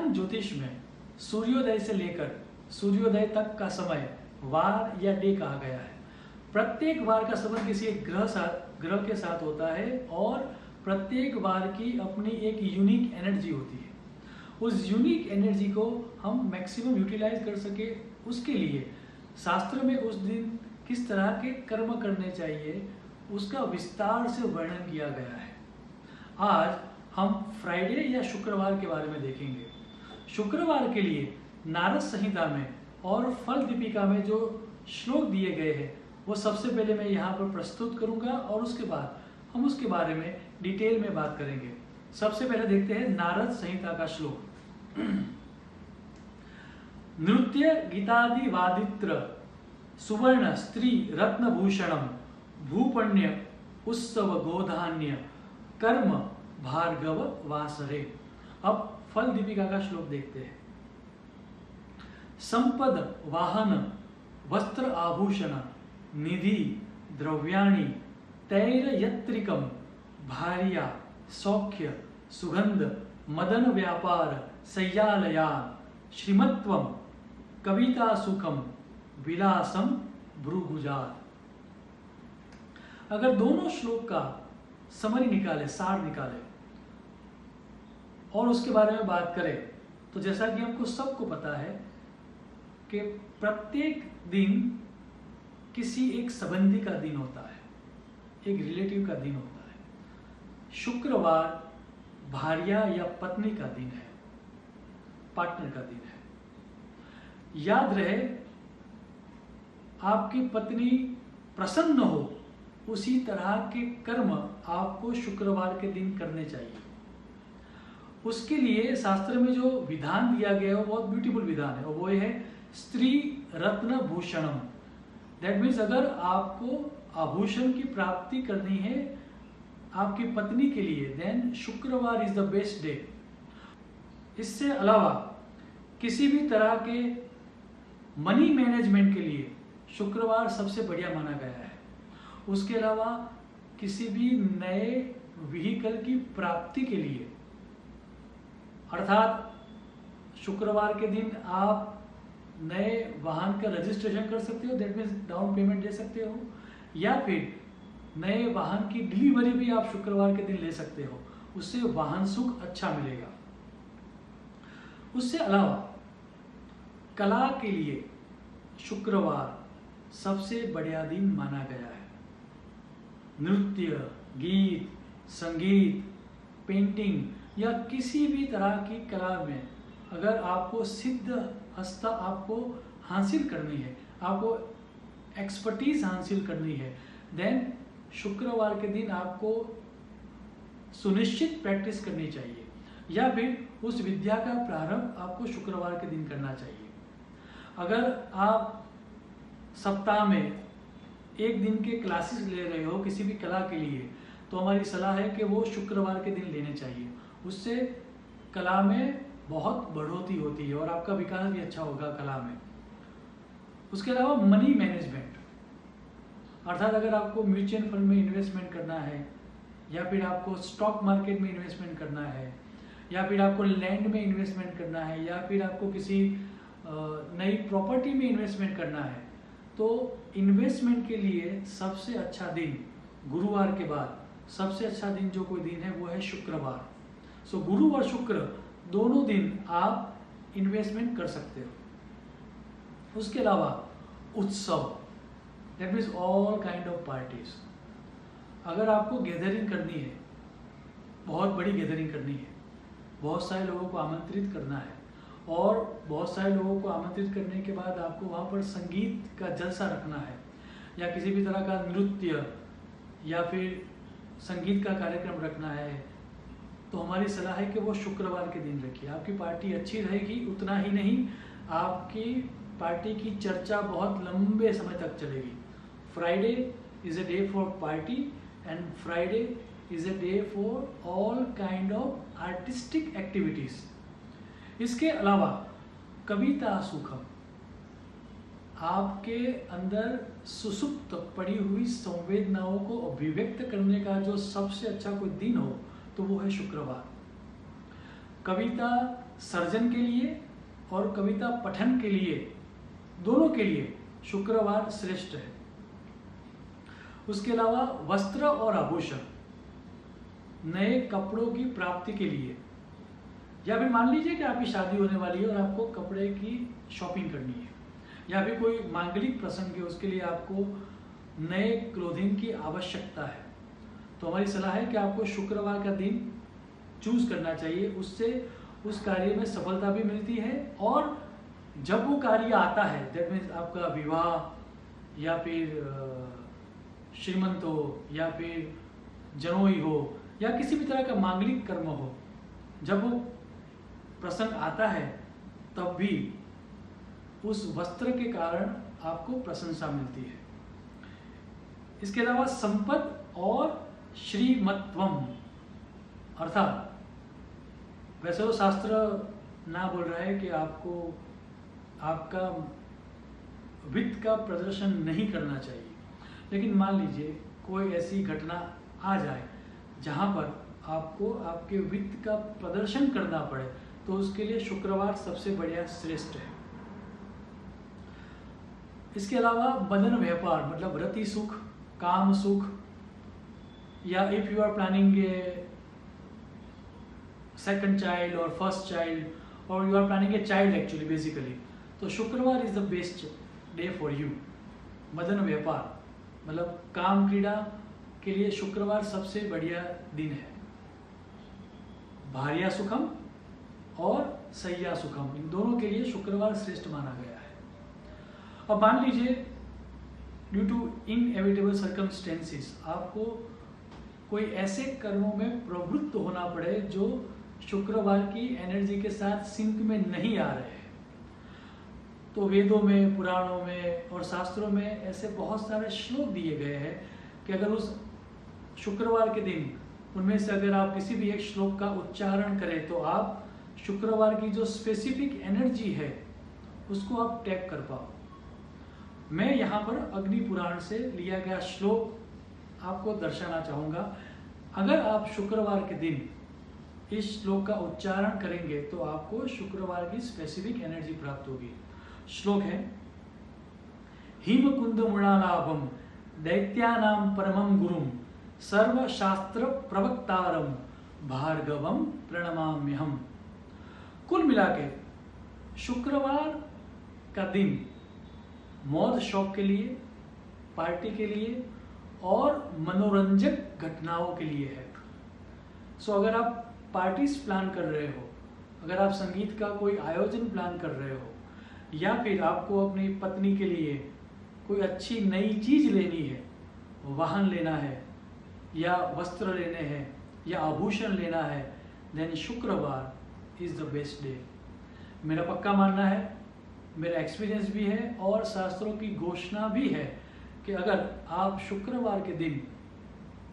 विज्ञान ज्योतिष में सूर्योदय से लेकर सूर्योदय तक का समय वार या डे कहा गया है। प्रत्येक वार का संबंध किसी एक ग्रह के साथ होता है और प्रत्येक वार की अपनी एक यूनिक एनर्जी होती है। उस यूनिक एनर्जी को हम मैक्सिमम यूटिलाइज कर सके, उसके लिए शास्त्र में उस दिन किस तरह के कर्म करने चाहिए उसका विस्तार से वर्णन किया गया है। आज हम फ्राइडे या शुक्रवार के बारे में देखेंगे। शुक्रवार के लिए नारद संहिता में और फल दीपिका में जो श्लोक दिए गए हैं वो सबसे पहले मैं यहाँ पर प्रस्तुत करूँगा और उसके बाद हम उसके बारे में डिटेल में बात करेंगे। सबसे पहले देखते हैं नारद संहिता का श्लोक। नृत्य गीतादि वादित्र सुवर्ण स्त्री रत्न भूषणम भूपण्य उत्सव गोधान्य कर्म भार्गव वासरे। अब फल दीपिका का श्लोक देखते हैं। संपद वाहन वस्त्र आभूषण निधि द्रव्याणि तैरयत्रिकम भार्या सौख्य सुगंध मदन व्यापार सय्यालयान श्रीमत्वम कविता सुखम विलासम भ्रुगुजात। अगर दोनों श्लोक का समरी निकाले, सार निकाले और उसके बारे में बात करें तो जैसा कि हमको सबको पता है कि प्रत्येक दिन किसी एक संबंधी का दिन होता है, एक रिलेटिव का दिन होता है। शुक्रवार भार्या या पत्नी का दिन है, पार्टनर का दिन है। याद रहे, आपकी पत्नी प्रसन्न हो उसी तरह के कर्म आपको शुक्रवार के दिन करने चाहिए। उसके लिए शास्त्र में जो विधान दिया गया है वो बहुत ब्यूटीफुल विधान है और वो है स्त्री रत्न भूषणम। दैट मीन्स अगर आपको आभूषण की प्राप्ति करनी है आपकी पत्नी के लिए देन शुक्रवार इज द बेस्ट डे। इससे अलावा किसी भी तरह के मनी मैनेजमेंट के लिए शुक्रवार सबसे बढ़िया माना गया है। उसके अलावा किसी भी नए व्हीकल की प्राप्ति के लिए, अर्थात शुक्रवार के दिन आप नए वाहन का रजिस्ट्रेशन कर सकते हो, दैट मीन्स डाउन पेमेंट दे सकते हो, या फिर नए वाहन की डिलीवरी भी आप शुक्रवार के दिन ले सकते हो, उससे वाहन सुख अच्छा मिलेगा। उससे अलावा कला के लिए शुक्रवार सबसे बढ़िया दिन माना गया है। नृत्य, गीत, संगीत, पेंटिंग या किसी भी तरह की कला में अगर आपको सिद्ध हस्ता आपको हासिल करनी है, आपको एक्सपर्टीज हासिल करनी है, देन शुक्रवार के दिन आपको सुनिश्चित प्रैक्टिस करनी चाहिए या फिर उस विद्या का प्रारंभ आपको शुक्रवार के दिन करना चाहिए। अगर आप सप्ताह में एक दिन के क्लासेस ले रहे हो किसी भी कला के लिए तो हमारी सलाह है कि वो शुक्रवार के दिन लेने चाहिए। उससे कला में बहुत बढ़ोतरी होती है और आपका विकास भी अच्छा होगा कला में। उसके अलावा मनी मैनेजमेंट, अर्थात अगर आपको म्यूचुअल फंड में इन्वेस्टमेंट करना है या फिर आपको स्टॉक मार्केट में इन्वेस्टमेंट करना है या फिर आपको लैंड में इन्वेस्टमेंट करना है या फिर आपको किसी नई प्रॉपर्टी में इन्वेस्टमेंट करना है, तो इन्वेस्टमेंट के लिए सबसे अच्छा दिन गुरुवार के बाद सबसे अच्छा दिन जो कोई दिन है वो है शुक्रवार। सो गुरु और शुक्र दोनों दिन आप इन्वेस्टमेंट कर सकते हो। उसके अलावा उत्सव, that means all kind of parties. अगर आपको गैदरिंग करनी है, बहुत बड़ी गैदरिंग करनी है, बहुत सारे लोगों को आमंत्रित करना है और बहुत सारे लोगों को आमंत्रित करने के बाद आपको वहाँ पर संगीत का जलसा रखना है या किसी भी तरह का नृत्य या फिर संगीत का कार्यक्रम रखना है, तो हमारी सलाह है कि वो शुक्रवार के दिन रखिए। आपकी पार्टी अच्छी रहेगी, उतना ही नहीं आपकी पार्टी की चर्चा बहुत लंबे समय तक चलेगी। Friday is a day for party and Friday is a day for all kind of artistic activities. इसके अलावा कविता सुखम, आपके अंदर सुसुप्त पड़ी हुई संवेदनाओं को अभिव्यक्त करने का जो सबसे अच्छा कोई दिन हो तो वो है शुक्रवार। कविता सर्जन के लिए और कविता पठन के लिए, दोनों के लिए शुक्रवार श्रेष्ठ है। उसके अलावा वस्त्र और आभूषण, नए कपड़ों की प्राप्ति के लिए, या फिर मान लीजिए कि आपकी शादी होने वाली है और आपको कपड़े की शॉपिंग करनी है, या फिर कोई मांगलिक प्रसंग है उसके लिए आपको नए क्लोथिंग की आवश्यकता है, तो हमारी सलाह है कि आपको शुक्रवार का दिन चूज करना चाहिए। उससे उस कार्य में सफलता भी मिलती है, और जब वो कार्य आता है, दैट मीन्स आपका विवाह या फिर श्रीमंत हो या फिर जनोई हो या किसी भी तरह का मांगलिक कर्म हो, जब वो प्रसंग आता है तब भी उस वस्त्र के कारण आपको प्रशंसा मिलती है। इसके अलावा संपद और श्रीमत्वम, अर्थात वैसे तो शास्त्र ना बोल रहा है कि आपको आपका वित्त का प्रदर्शन नहीं करना चाहिए, लेकिन मान लीजिए कोई ऐसी घटना आ जाए जहां पर आपको आपके वित्त का प्रदर्शन करना पड़े, तो उसके लिए शुक्रवार सबसे बढ़िया श्रेष्ठ है। इसके अलावा बंधन व्यापार मतलब रति सुख, काम सुख, या if you are planning a second child और फर्स्ट चाइल्ड और you are planning a child actually basically, तो शुक्रवार is the best day for you. मदन व्यापार मतलब काम क्रीड़ा के लिए शुक्रवार सबसे बढ़िया दिन है। भार्या सुखम और सैया सुखम, इन दोनों के लिए शुक्रवार श्रेष्ठ माना गया है। अब मान लीजिए ड्यू टू इनएविटेबल सर्कमस्टेंसेस आपको कोई ऐसे कर्मों में प्रवृत्त होना पड़े जो शुक्रवार की एनर्जी के साथ सिंक में नहीं आ रहे हैं, तो वेदों में, पुराणों में और शास्त्रों में ऐसे बहुत सारे श्लोक दिए गए हैं कि अगर उस शुक्रवार के दिन उनमें से अगर आप किसी भी एक श्लोक का उच्चारण करें तो आप शुक्रवार की जो स्पेसिफिक एनर्जी है उसको आप टैप कर पाओ। मैं यहाँ पर अग्नि पुराण से लिया गया श्लोक आपको दर्शाना चाहूँगा। अगर आप शुक्रवार के दिन इस श्लोक का उच्चारण करेंगे तो आपको शुक्रवार की स्पेसिफिक एनर्जी प्राप्त होगी। श्लोक है, हिमकुंद मुणालाभम दैत्यानाम परमं गुरुम सर्वशास्त्र प्रवक्तारम भार्गवम प्रणमाम्यहम। कुल मिलाके शुक्रवार का दिन मौज शौक के लिए, पार्टी के लिए और मनोरंजक घटनाओं के लिए है। सो अगर आप पार्टीज प्लान कर रहे हो, अगर आप संगीत का कोई आयोजन प्लान कर रहे हो, या फिर आपको अपनी पत्नी के लिए कोई अच्छी नई चीज लेनी है, वाहन लेना है या वस्त्र लेने हैं या आभूषण लेना है, देन शुक्रवार इज द बेस्ट डे। मेरा पक्का मानना है, मेरा एक्सपीरियंस भी है और शास्त्रों की घोषणा भी है कि अगर आप शुक्रवार के दिन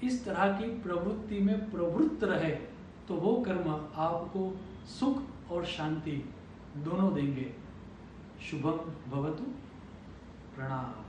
इस तरह की प्रवृत्ति में प्रवृत्त रहे तो वो कर्म आपको सुख और शांति दोनों देंगे। शुभम भवतु। प्रणाम।